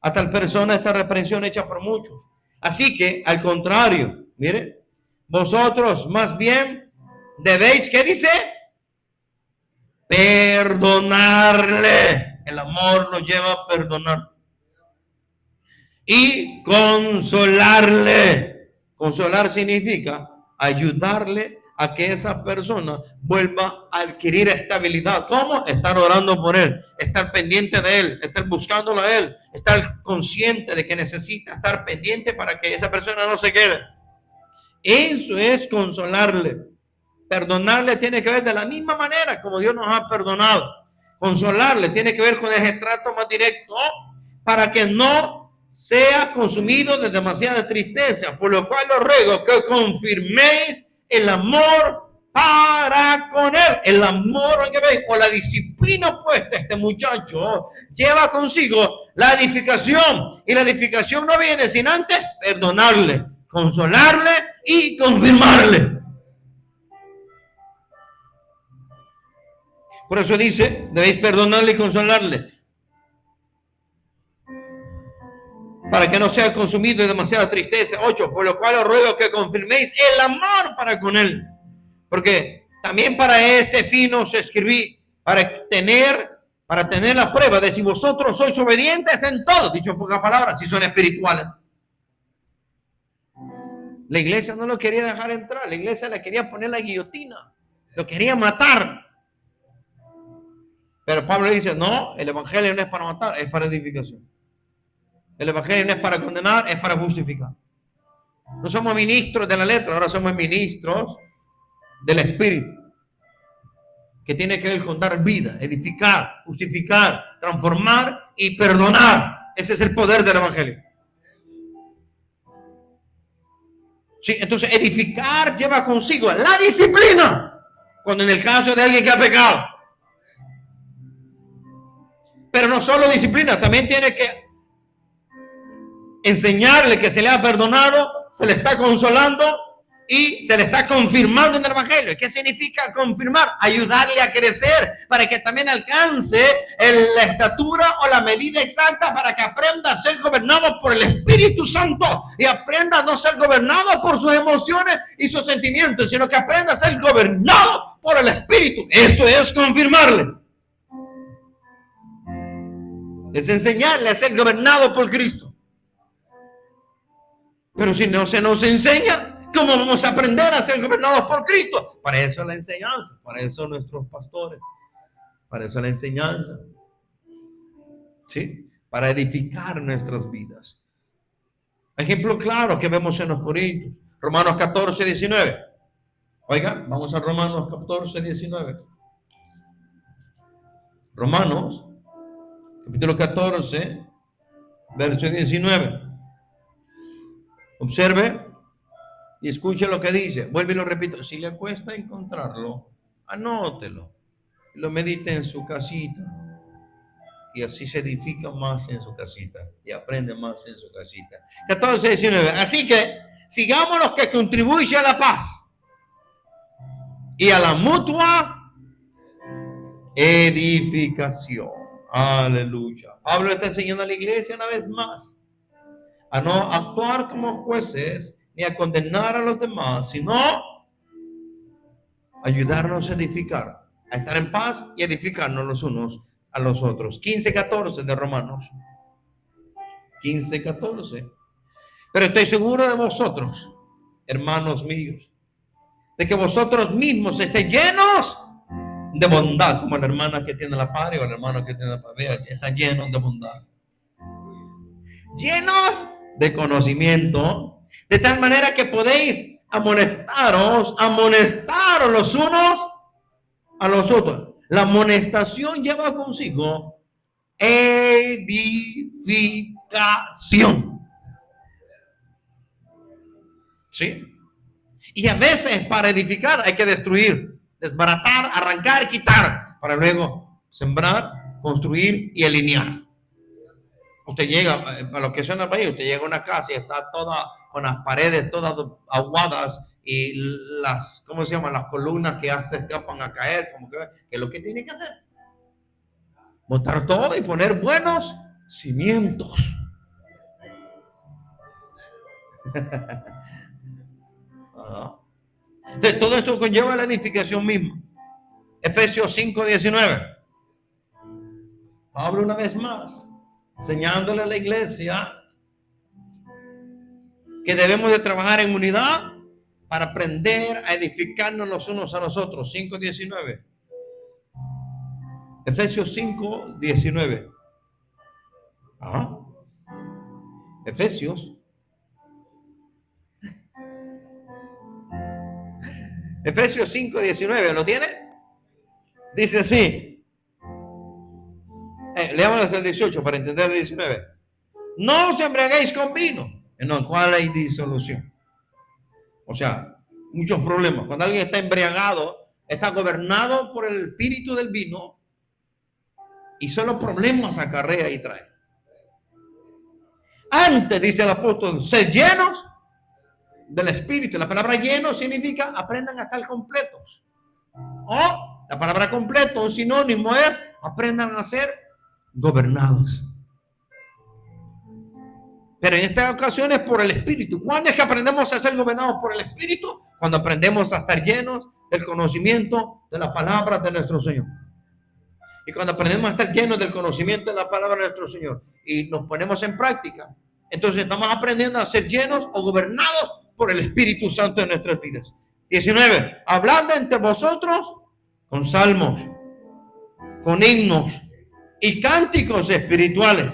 a tal persona esta reprensión hecha por muchos. Así que, al contrario, mire, vosotros más bien debéis, ¿qué dice? Perdonarle. El amor nos lleva a perdonar. Y consolarle. Consolar significa ayudarle a que esa persona vuelva a adquirir estabilidad. ¿Cómo? Estar orando por él, estar pendiente de él, estar buscándolo a él, estar consciente de que necesita estar pendiente para que esa persona no se quede. Eso es consolarle. Perdonarle tiene que ver de la misma manera como Dios nos ha perdonado. Consolarle tiene que ver con ese trato más directo para que no sea consumido de demasiada tristeza. Por lo cual os ruego que confirméis el amor para con él. El amor o la disciplina puesta este muchacho lleva consigo la edificación. Y la edificación no viene sin antes perdonarle, consolarle y confirmarle. Por eso dice, debéis perdonarle y consolarle, para que no sea consumido de demasiada tristeza. 8, por lo cual os ruego que confirméis el amor para con él. Porque también para este fin os escribí, para tener la prueba de si vosotros sois obedientes en todo. Dicho en pocas palabras, si son espirituales. La iglesia no lo quería dejar entrar, la iglesia le quería poner la guillotina, lo quería matar. Pero Pablo dice, no, el evangelio no es para matar, es para edificación. El evangelio no es para condenar, es para justificar. No somos ministros de la letra, ahora somos ministros del espíritu. Que tiene que ver con dar vida, edificar, justificar, transformar y perdonar. Ese es el poder del evangelio. Sí, entonces edificar lleva consigo la disciplina. Cuando en el caso de alguien que ha pecado. Pero no solo disciplina, también tiene que enseñarle que se le ha perdonado, se le está consolando y se le está confirmando en el Evangelio. ¿Qué significa confirmar? Ayudarle a crecer para que también alcance la estatura o la medida exacta para que aprenda a ser gobernado por el Espíritu Santo y aprenda a no ser gobernado por sus emociones y sus sentimientos, sino que aprenda a ser gobernado por el Espíritu. Eso es confirmarle. Es enseñarle a ser gobernado por Cristo. Pero si no se nos enseña, ¿cómo vamos a aprender a ser gobernados por Cristo? Para eso la enseñanza, para eso nuestros pastores, para eso la enseñanza. ¿Sí? Para edificar nuestras vidas. Ejemplo claro que vemos en los Corintios. Romanos 14, 19. Oiga, vamos a Romanos 14, 19. Romanos, capítulo 14, verso 19. Observe y escuche lo que dice. Vuelve y lo repito. Si le cuesta encontrarlo, anótelo. Lo medite en su casita. Y así se edifica más en su casita. Y aprende más en su casita. 14, 19. Así que sigamos los que contribuyen a la paz y a la mutua edificación. Aleluya. Pablo está enseñando a la iglesia una vez más a no actuar como jueces ni a condenar a los demás, sino ayudarnos a edificar, a estar en paz y edificarnos los unos a los otros. 15:14 de Romanos. 15:14. Pero estoy seguro de vosotros, hermanos míos, de que vosotros mismos estéis llenos de bondad, como la hermana que tiene la padre o el hermano que tiene la padre, están llenos de bondad, llenos de conocimiento, de tal manera que podéis amonestaros los unos a los otros. La amonestación lleva consigo edificación. ¿Sí? Y a veces para edificar hay que destruir, desbaratar, arrancar, quitar, para luego sembrar, construir y alinear. Usted llega, a lo que suena para ahí, usted llega a una casa y está toda con las paredes todas aguadas y las, ¿cómo se llaman? Las columnas que ya se escapan a caer, como que es lo que tiene que hacer. Montar todo y poner buenos cimientos. Entonces, todo esto conlleva la edificación misma. Efesios 5:19. Pablo una vez más enseñándole a la iglesia que debemos de trabajar en unidad para aprender a edificarnos los unos a los otros. 5:19. Efesios 5:19. Efesios 5:19. ¿Lo tiene? Dice así. Leámoslo hasta el 18 para entender el 19. No os embriaguéis con vino, en el cual hay disolución. O sea, muchos problemas. Cuando alguien está embriagado, está gobernado por el espíritu del vino y solo problemas acarrea y trae. Antes, dice el apóstol, sed llenos del espíritu. La palabra lleno significa aprendan a estar completos. O la palabra completo, un sinónimo es aprendan a ser gobernados. Pero en esta ocasión es por el Espíritu. ¿Cuándo es que aprendemos a ser gobernados por el Espíritu? Cuando aprendemos a estar llenos del conocimiento de la palabra de nuestro Señor. Y cuando aprendemos a estar llenos del conocimiento de la palabra de nuestro Señor y nos ponemos en práctica, entonces estamos aprendiendo a ser llenos o gobernados por el Espíritu Santo en nuestras vidas. 19. Hablando entre vosotros con salmos, con himnos y cánticos espirituales,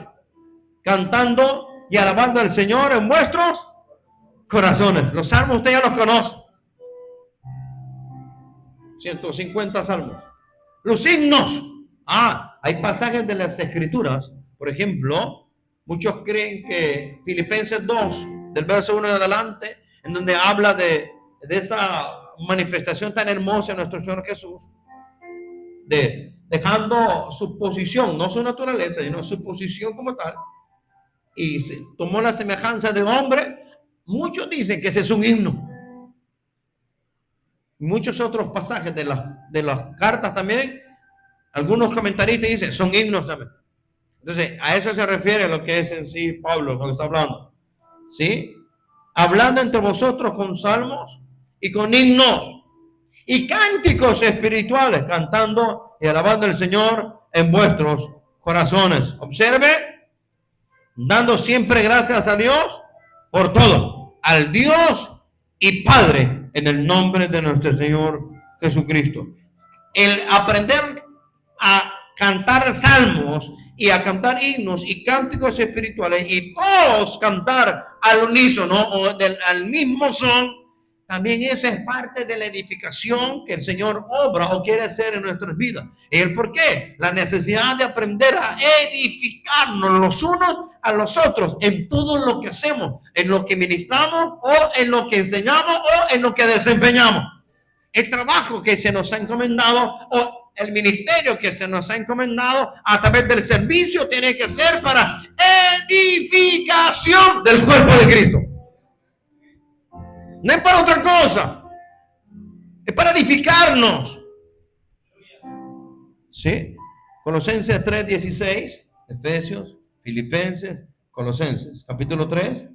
cantando y alabando al Señor en vuestros corazones. Los salmos usted ya los conoce. 150 salmos. Los himnos. Hay pasajes de las Escrituras. Por ejemplo, muchos creen que Filipenses 2, del verso 1 en adelante, en donde habla de esa manifestación tan hermosa de nuestro Señor Jesús, de dejando su posición, no su naturaleza, sino su posición como tal, y tomó la semejanza de hombre. Muchos dicen que ese es un himno. Muchos otros pasajes de las cartas también, algunos comentaristas dicen, son himnos también. Entonces, a eso se refiere lo que es en sí Pablo cuando está hablando. ¿Sí? Hablando entre vosotros con salmos y con himnos y cánticos espirituales, cantando y alabando al Señor en vuestros corazones. Observe, dando siempre gracias a Dios por todo, al Dios y Padre, en el nombre de nuestro Señor Jesucristo. El aprender a cantar salmos y a cantar himnos y cánticos espirituales y todos cantar al unísono o al mismo son, también eso es parte de la edificación que el Señor obra o quiere hacer en nuestras vidas. ¿Y el por qué? La necesidad de aprender a edificarnos los unos a los otros en todo lo que hacemos, en lo que ministramos o en lo que enseñamos o en lo que desempeñamos. El trabajo que se nos ha encomendado o el ministerio que se nos ha encomendado a través del servicio tiene que ser para edificación del cuerpo de Cristo. No es para otra cosa. Es para edificarnos. ¿Sí? Colosenses 3:16, Efesios, Filipenses, Colosenses, capítulo 3,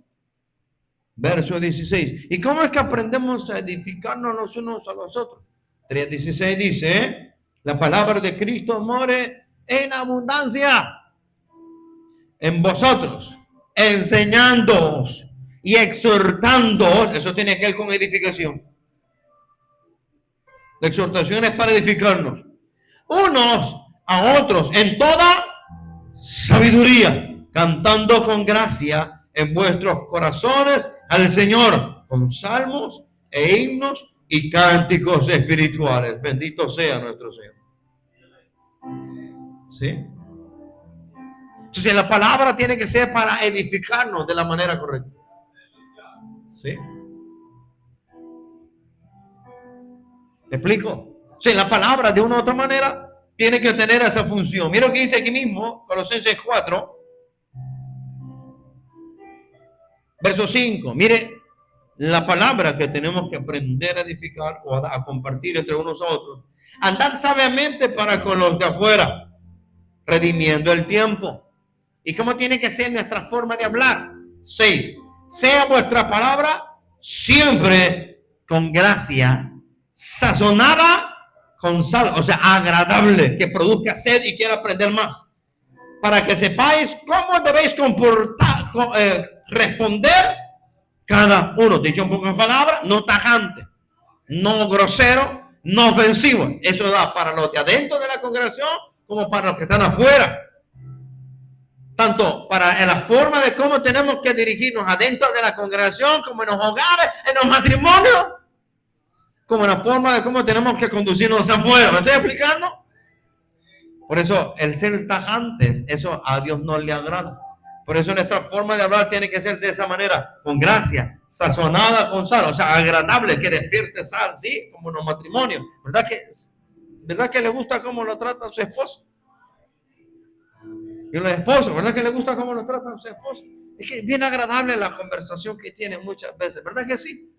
verso 16. ¿Y cómo es que aprendemos a edificarnos los unos a los otros? 3:16 dice, la palabra de Cristo more en abundancia en vosotros, enseñándoos y exhortándoos. Eso tiene que ver con edificación. La exhortación es para edificarnos unos a otros en toda sabiduría, cantando con gracia en vuestros corazones al Señor con salmos e himnos y cánticos espirituales. Bendito sea nuestro Señor. ¿Sí? Entonces la palabra tiene que ser para edificarnos de la manera correcta. ¿Sí? ¿Me explico? Sí, la palabra de una u otra manera tiene que tener esa función. Mira lo que dice aquí mismo, Colosenses 4, verso 5. Mire la palabra que tenemos que aprender a edificar o a compartir entre unos a otros. Andad sabiamente para con los de afuera, redimiendo el tiempo. ¿Y cómo tiene que ser nuestra forma de hablar? 6. Sea vuestra palabra siempre con gracia, sazonada con sal, o sea, agradable, que produzca sed y quiera aprender más, para que sepáis cómo debéis comportar, responder cada uno. Dicho en pocas palabras, no tajante, no grosero, no ofensivo. Eso da para los de adentro de la congregación como para los que están afuera. Tanto para la forma de cómo tenemos que dirigirnos adentro de la congregación, como en los hogares, en los matrimonios, como en la forma de cómo tenemos que conducirnos afuera. ¿Me estoy explicando? Por eso el ser tajantes, eso a Dios no le agrada. Por eso nuestra forma de hablar tiene que ser de esa manera, con gracia, sazonada con sal, o sea, agradable, que despierte sal, ¿sí? Como en los matrimonios. ¿Verdad que le gusta cómo lo trata su esposo? Y los esposos, ¿verdad que le gusta cómo lo tratan a su esposo? Es que es bien agradable la conversación que tienen muchas veces, ¿verdad que sí?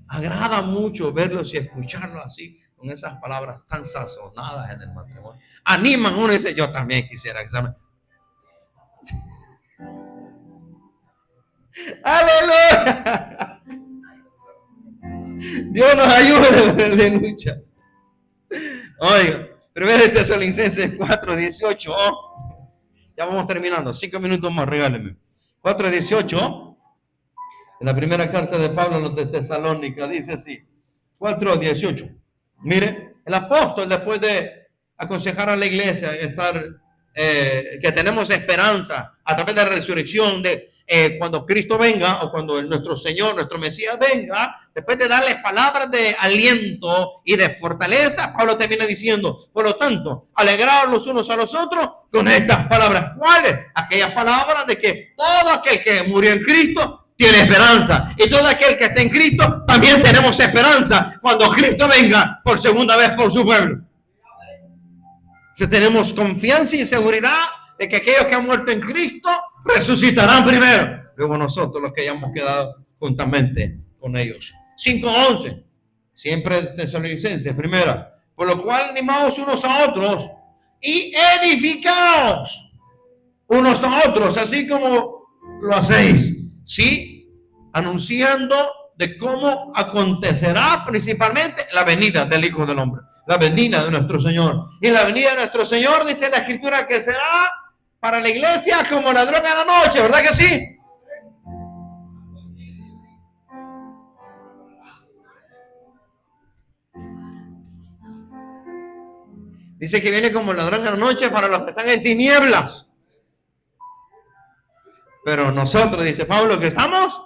Agrada mucho verlos y escucharlos así, con esas palabras tan sazonadas en el matrimonio. Animan uno y dice, yo también quisiera que se me... ¡Aleluya! Dios nos ayude, aleluya. Oiga, 1 Tesalonicenses 4:18. Ya vamos terminando, 5 minutos más, regálenme. 4:18. En la primera carta de Pablo a los de Tesalónica dice así, 4:18. Mire, el apóstol, después de aconsejar a la iglesia que tenemos esperanza a través de la resurrección, de cuando Cristo venga o cuando nuestro Señor, nuestro Mesías venga, después de darles palabras de aliento y de fortaleza, Pablo termina diciendo, por lo tanto, alegraos los unos a los otros con estas palabras. ¿Cuáles? Aquellas palabras de que todo aquel que murió en Cristo tiene esperanza, y todo aquel que está en Cristo también tenemos esperanza cuando Cristo venga por segunda vez por su pueblo. Si tenemos confianza y seguridad de que aquellos que han muerto en Cristo resucitarán primero. Luego nosotros los que hayamos quedado juntamente con ellos. 5:11. Siempre Tesalonicenses, primera. Por lo cual animaos unos a otros y edificaos unos a otros, así como lo hacéis. Sí, anunciando de cómo acontecerá principalmente la venida del Hijo del Hombre, la venida de nuestro Señor. Y la venida de nuestro Señor, dice la Escritura, que será para la iglesia como ladrón en la noche, ¿verdad que sí? Dice que viene como ladrón en la noche para los que están en tinieblas. Pero nosotros, dice Pablo, que estamos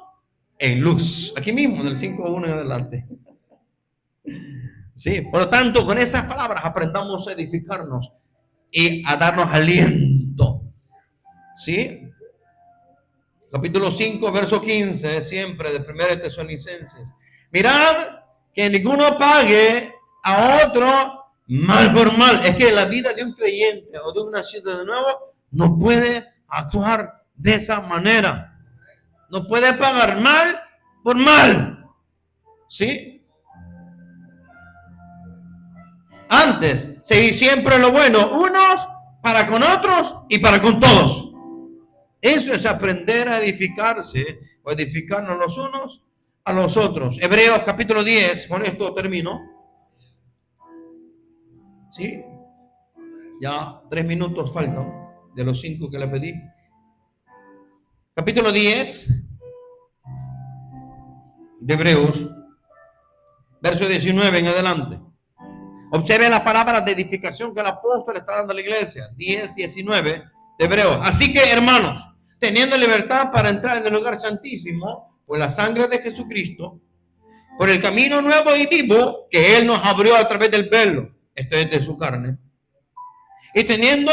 en luz. Aquí mismo, en el 5:1 en adelante. Sí, por lo tanto, con esas palabras aprendamos a edificarnos y a darnos aliento. ¿Sí? Capítulo 5, verso 15, siempre de 1 Tesalonicenses. Mirad que ninguno pague a otro mal por mal. Es que la vida de un creyente o de un nacido de nuevo no puede actuar de esa manera. No puede pagar mal por mal. ¿Sí? Antes, seguir siempre lo bueno, unos para con otros y para con todos. Eso es aprender a edificarse o edificarnos los unos a los otros. Hebreos capítulo 10, con esto termino. ¿Sí? Ya 3 minutos faltan de los 5 que le pedí. Capítulo 10 de Hebreos, verso 19 en adelante. Observe las palabras de edificación que el apóstol está dando a la iglesia. 10:19 de Hebreos. Así que, hermanos, teniendo libertad para entrar en el lugar santísimo por la sangre de Jesucristo, por el camino nuevo y vivo que Él nos abrió a través del velo, esto es de su carne, y teniendo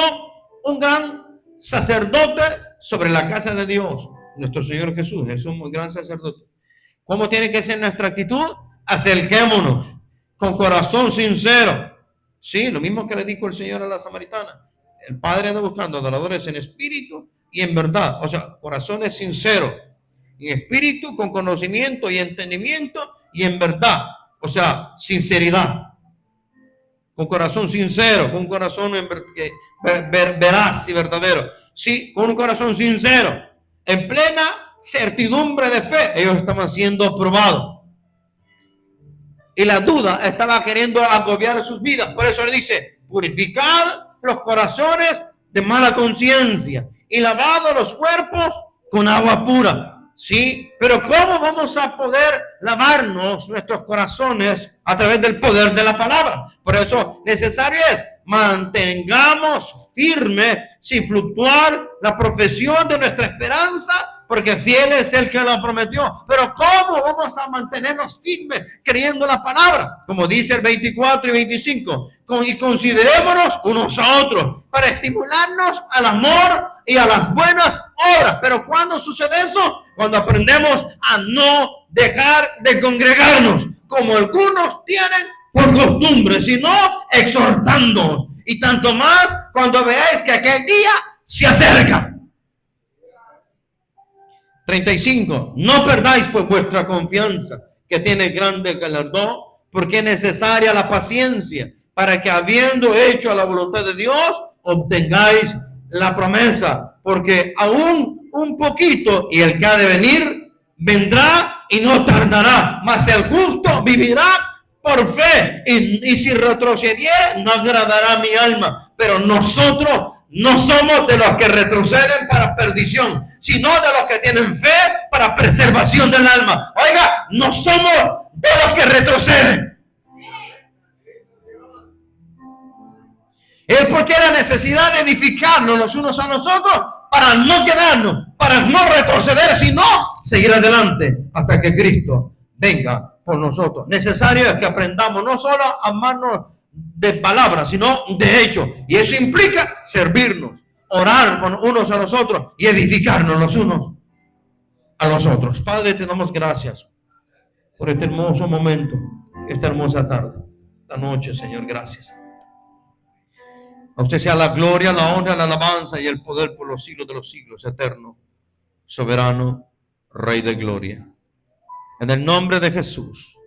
un gran sacerdote sobre la casa de Dios, nuestro Señor Jesús, es un gran sacerdote. ¿Cómo tiene que ser nuestra actitud? Acerquémonos con corazón sincero. Sí, lo mismo que le dijo el Señor a la samaritana. El Padre anda buscando adoradores en espíritu y en verdad. O sea, corazones sinceros. En espíritu, con conocimiento y entendimiento y en verdad. O sea, sinceridad. Con corazón sincero, con un corazón veraz y verdadero. Sí, con un corazón sincero. En plena certidumbre de fe, ellos estaban siendo probados. Y la duda estaba queriendo agobiar sus vidas. Por eso le dice, purificad los corazones de mala conciencia y lavado los cuerpos con agua pura. Sí, pero ¿cómo vamos a poder lavarnos nuestros corazones a través del poder de la palabra? Por eso necesario es mantengamos firme sin fluctuar la profesión de nuestra esperanza, porque fiel es el que lo prometió. Pero ¿cómo vamos a mantenernos firmes creyendo la palabra? Como dice el 24 y 25, y considerémonos unos a otros para estimularnos al amor y a las buenas obras. Pero ¿cuándo sucede eso? Cuando aprendemos a no dejar de congregarnos, como algunos tienen por costumbre, sino exhortándonos. Y tanto más cuando veáis que aquel día se acerca. 35. No perdáis pues vuestra confianza, que tiene grande galardón, porque es necesaria la paciencia, para que habiendo hecho la voluntad de Dios, obtengáis la promesa. Porque aún un poquito, y el que ha de venir, vendrá y no tardará. Mas el justo vivirá por fe, y si retrocediere, no agradará a mi alma. Pero nosotros no somos de los que retroceden para perdición, sino de los que tienen fe para preservación del alma. Oiga, no somos de los que retroceden. Es porque la necesidad de edificarnos los unos a los otros para no quedarnos, para no retroceder, sino seguir adelante hasta que Cristo venga por nosotros. Necesario es que aprendamos no solo a amarnos de palabras, sino de hecho. Y eso implica servirnos, orar con unos a los otros y edificarnos los unos a los otros. Padre, te damos gracias por este hermoso momento, esta hermosa tarde, esta noche, Señor, gracias. A usted sea la gloria, la honra, la alabanza y el poder por los siglos de los siglos, eterno, soberano, Rey de gloria. En el nombre de Jesús,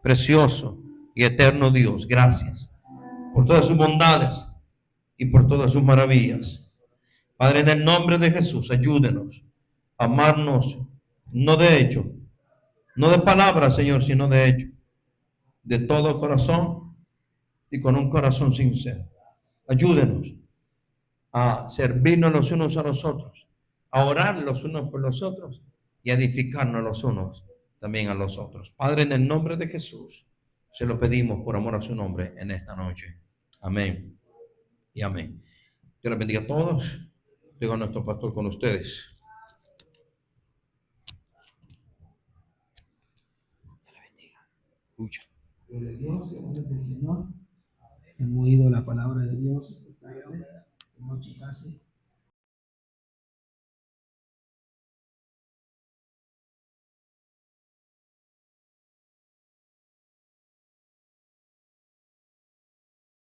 precioso y eterno Dios, gracias por todas sus bondades y por todas sus maravillas. Padre, en el nombre de Jesús, ayúdenos a amarnos, no de hecho, no de palabras, Señor, sino de hecho, de todo corazón y con un corazón sincero. Ayúdenos a servirnos los unos a los otros, a orar los unos por los otros y a edificarnos los unos también a los otros. Padre, en el nombre de Jesús, se lo pedimos por amor a su nombre en esta noche. Amén y amén. Dios les bendiga a todos. Digo a nuestro pastor con ustedes. Dios le bendiga. Escucha. Gloria a Dios, gracias al Señor. Hemos oído la palabra de Dios.